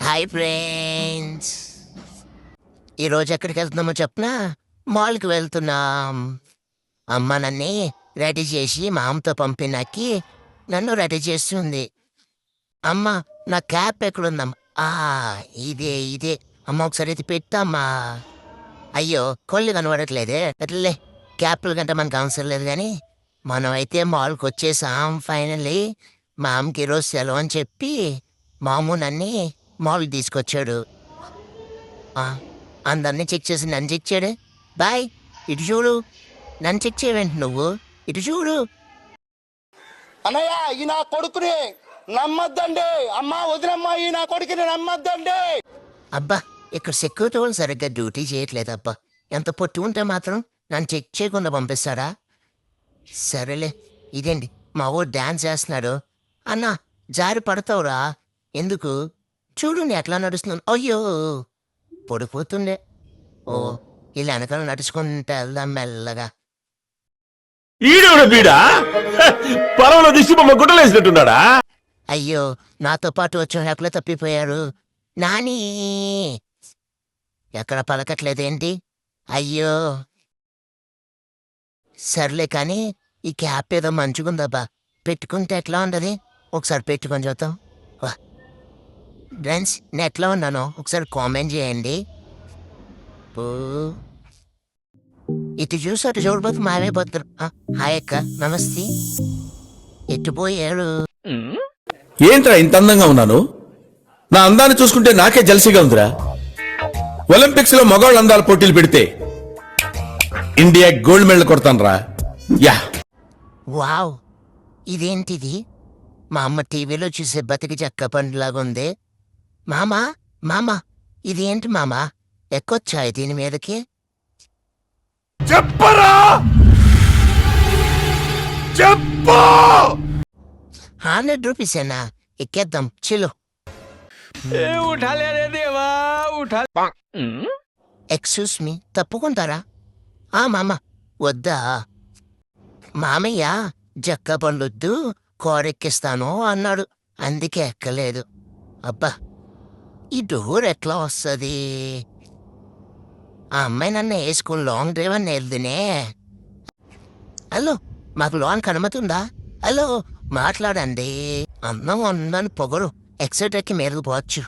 Hi friends. ఈరోజు ఎక్కడికి వెళ్తున్నామో చెప్పనా? మాల్కి వెళ్తున్నాం. అమ్మ నన్ను రెడీ చేసి మా అమ్మతో పంపినాకి నన్ను రెడీ చేస్తుంది. అమ్మ నా క్యాప్ ఎక్కడుందమ్మా? ఇదే అమ్మ ఒకసారి అయితే పెట్టమ్మా. అయ్యో కొళ్ళు కనబడట్లేదే. అట్లే క్యాప్లు గంట మనకు అవసరం లేదు కానీ మనం అయితే మాల్కి వచ్చేసాం ఫైనల్లీ. మా అమ్మకి ఈరోజు సెలవు అని చెప్పి మాము నన్ను మాల్కి తీసుకొచ్చాడు. అందరినీ చెక్ చేసి నన్ను చెక్ చేయడే. బాయ్ ఇటు చూడు. నన్ను చెక్ చేయవేంటి నువ్వు? ఇటు చూడు. అన్నయ్య ఈ నా కొడుకుని నమ్మద్దండి. అమ్మా వదినమ్మా, ఈ నా కొడుకుని నమ్మద్దండి. అబ్బా ఇక్కడ సెక్యూరిటీ వాళ్ళు సరిగ్గా డ్యూటీ చేయట్లేదు అబ్బా. ఎంత పొట్టి ఉంటే మాత్రం నన్ను చెక్ చేయకుండా పంపిస్తారా? సరేలే. ఇదేంటి మా ఊరు డ్యాన్స్ చేస్తున్నాడు. అన్నా జారి పడతావురా. ఎందుకు? చూడు నీ ఎట్లా నడుస్తున్నాను. అయ్యో పడిపోతుండే. ఓ ఇలా వెనకాల నడుచుకుంటా వెళ్దాం మెల్లగా. ఈడోడ బీడా పొలంలో దిష్టి బొమ్మ గుడ్డలేసినట్టున్నాడా? అయ్యో నాతో పాటు వచ్చిన ఎక్కడో తప్పిపోయారు. నాని ఎక్కడ పలకట్లేదేంటి? అయ్యో సర్లే కానీ ఈ క్యాప్ ఏదో మంచిగుందబ్బా. పెట్టుకుంటే ఎట్లా ఉండదు? ఒకసారి పెట్టుకొని చూద్దాం. ఫ్రెండ్స్ నేను ఎట్లా ఉన్నానో ఒకసారి కామెంట్ చేయండి. ఇటు చూసి అటు చూడబోతు మావేపోతారు. హాయ్ అక్క, నమస్తే. ఎటు పోయాడు? ఏంట్రా ఇంత అందంగా ఉన్నాను? నా అందాన్ని చూసుకుంటే నాకే జల్సీగా ఉందిరా. ఒలింపిక్స్ లో మగవాళ్ళ అందాల పోటీలు పెడితే ఇండియా గోల్డ్ మెడల్ కొడతాను రా. యా వావ్, ఇదేంటిది? మా అమ్మ టీవీలో చూసే బతికి చెక్క పండులాగా ఉంది. మామా మామా ఇదేంటి మామా? ఎక్కొచ్చా దీని మీదకి? చెప్పరా, చెప్పు. 100 రూపీసేనా? ఎక్కేద్దాం చిలు. Excuse me, తప్పుకుంటారా? మామ వద్దా? మామయ్య జక్క పండ్లొద్దు కోరెక్కిస్తాను అన్నాడు, అందుకే ఎక్కలేదు. అబ్బా ఈ డోర్ ఎట్లా వస్తుంది? ఆ అమ్మాయి నన్ను వేసుకుని లాంగ్ డ్రైవ్ అని వెళ్దునే. హలో, మాకు లోన్కి అనుమతి ఉందా? హలో మాట్లాడండి. అందం ఉందని పొగరు ఎక్సైటర్కి మీదకు పోవచ్చు.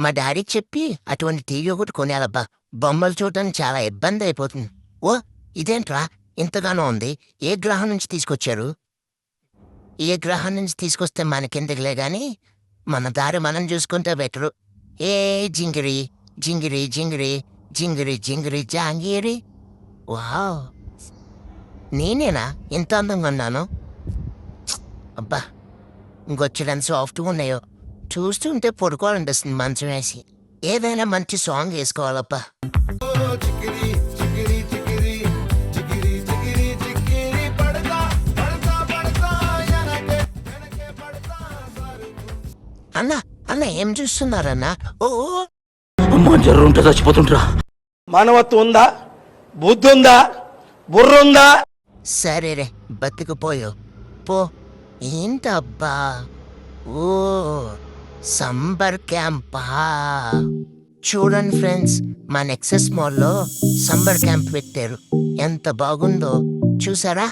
మా డాడీకి చెప్పి అటువంటి టీవీ ఒకటి కొనేయాలబ్బా. బొమ్మలు చూడటానికి చాలా ఇబ్బంది అయిపోతుంది. ఓ ఇదేంట్రా ఇంతగానో ఉంది? ఏ గ్రహం నుంచి తీసుకొచ్చారు? ఏ గ్రహం నుంచి తీసుకొస్తే మనకెందుకులే గాని మన దారి మనం చూసుకుంటే బెటరు. ఏ జింగిరి జింగిరి జింగిరి జింగిరి జింగిరి జాంగిరి. వావ్, నేనేనా ఎంత అందంగా ఉన్నాను? అబ్బా ఇంకొచ్చడానికి సాఫ్ట్గా ఉన్నాయో. చూస్తుంటే పడుకోవాలనిపిస్తుంది మంచం వేసి. ఏదైనా మంచి సాంగ్ వేసుకోవాలబ్బా. అన్నా అన్న ఏం చూస్తున్నారన్నా? ఓ అమ్మా జర్రు ఉంటే చచ్చిపోతుంటరా. మానవత్వం ఉందా? బుద్ధి ఉందా? బుర్ర ఉందా? సరే రే బతికిపోయో పో. ఏంటబ్బా? ఓ సంబర్ క్యాంపా? చూడండి ఫ్రెండ్స్, మా నెక్సెస్ మాల్లో సంబర్ క్యాంప్ పెట్టారు. ఎంత బాగుందో చూసారా?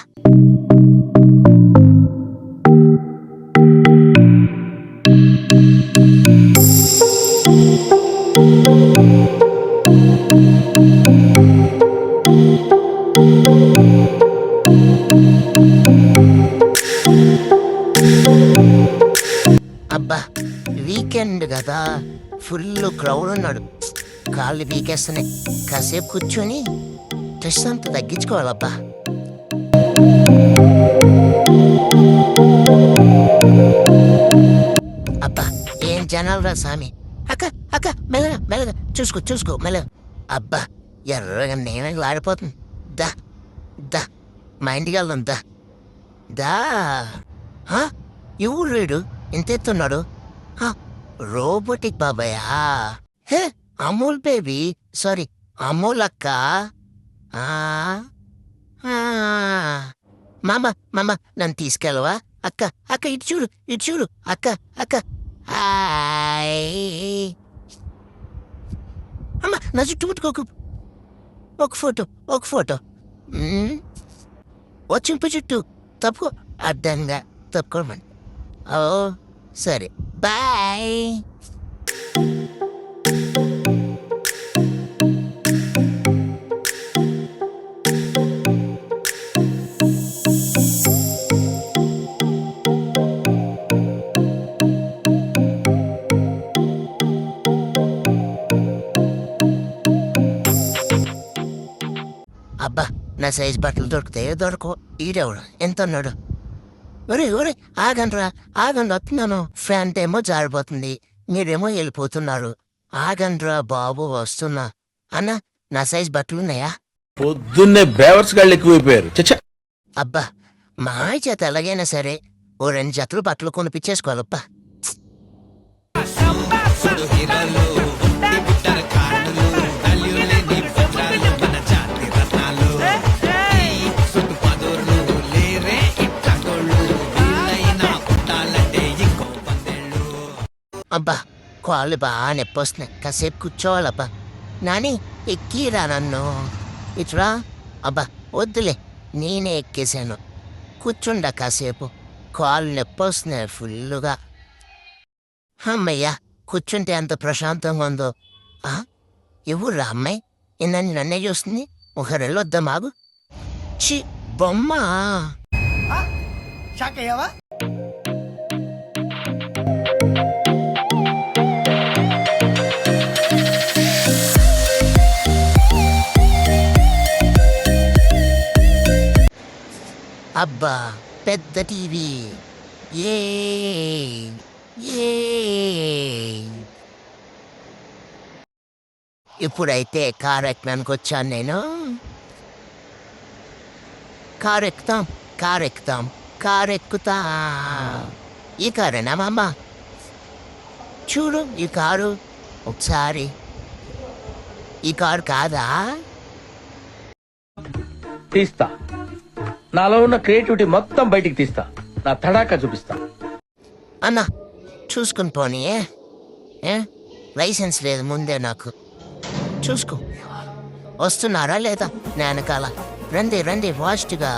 అబ్బా వీకెండ్ కదా, ఫుల్ క్రౌడ్ ఉన్నాడు. కాళ్ళు వీకేస్తున్నాయి. కాసేపు కూర్చొని స్ట్రెస్ అంతా తగ్గించుకోవాలబ్బా. అబ్బా ఏం జనాలు రా స్వామి. అక్క అక్క మెల్లగా మెల్లగా చూసుకో మెల్లగా. అబ్బా ఎర్రగా నేనే ఆడిపోతుంది. దా దా మా ఇంటికి వెళ్దాం. దా ఎవరు రేడు ఎంత ఎత్తున్నాడు? రోబోటిక్ బాబాయా? హే అమూల్ బేబీ, సారీ అమూల్ అక్క. మామ మామ నన్ను తీసుకెళ్ళవా అక్క అక్క ఇటు చూడు అక్క అక్క హాయ్ అమ్మ నా చుట్టూ ముట్టుకోకు ఒక ఫోటో వచ్చింపు చుట్టూ తప్పుకో అడ్డంగా తప్పుకోమని ఓ సరే బాయ్ అబ్బా నా సైజ్ బట్టలు దొరుకుతాయో దొరకవు ఈడెవడు ఎంత అన్నాడు ఒరే ఆగండి వస్తున్నాను ఫ్యాంట్ ఏమో జారిపోతుంది మీరేమో వెళ్ళిపోతున్నారు ఆగండ్రా బాబు వస్తున్నా అన్న నా సైజ్ బట్టలున్నాయా పొద్దున్నే బేవర్స్ గాళ్ళు ఎక్కువైపోయారు చచ్చా. అబ్బా మా చేత ఎలాగైనా సరే ఓ 2 జతలు బట్టలు కొనిపించేసుకోవాలప్పా అబ్బా కాళ్ళు బాగా నొప్పి వస్తున్నాయి కాసేపు కూర్చోవాలబ్బా నాని ఎక్కిరా నన్ను ఇట్రా అబ్బా వద్దులే నేనే ఎక్కేశాను కూర్చుండా కాసేపు కాళ్ళు నొప్పి వస్తున్నాయి ఫుల్లుగా అమ్మయ్యా కూర్చుంటే అంత ప్రశాంతంగా ఉందో ఎవరురా అమ్మాయి నన్ను నన్నే చూస్తుంది ఒకరెళ్ళు వద్దా మాగు చి బొమ్మ షాక్ అయ్యావా అబ్బా పెద్ద టీవీ ఏ ఇప్పుడైతే కారు ఎక్కడానికి వచ్చాను నేను కారు ఎక్కుతా ఈ కారేనా మామ చూడు ఈ కారు ఒకసారి ఈ కారు కాదా తీస్తా నాలో ఉన్న క్రియేటివిటీ మొత్తం బయటికి తీస్తా నా తడాకా చూపిస్తా అన్నా చూసుకుని పోనీ లైసెన్స్ లేదు ముందే నాకు చూసుకో వస్తున్నారా లేదా వెనకాల రండి ఫాస్ట్గా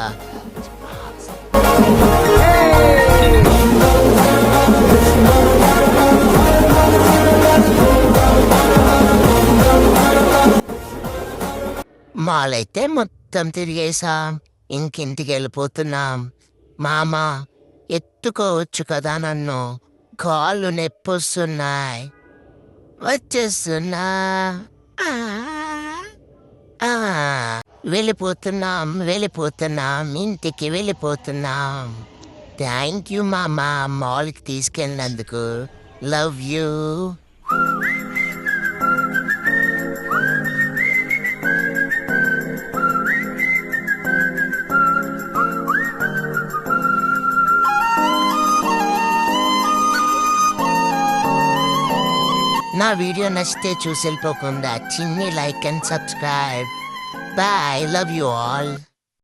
మాలైతే మొత్తం తిరిగేసాం ఇంకింటికి వెళ్ళిపోతున్నాం మామ ఎత్తుకోవచ్చు కదా నన్ను కాళ్ళు నొప్పొస్తున్నాయి వచ్చేస్తున్నా వెళ్ళిపోతున్నాం ఇంటికి వెళ్ళిపోతున్నాం థ్యాంక్ యూ మామ మాల్కి తీసుకెళ్ళినందుకు లవ్ యూ నా వీడియో నచ్చితే చూసి వెళ్ళిపోకుండా చిన్ని like and subscribe bye love you all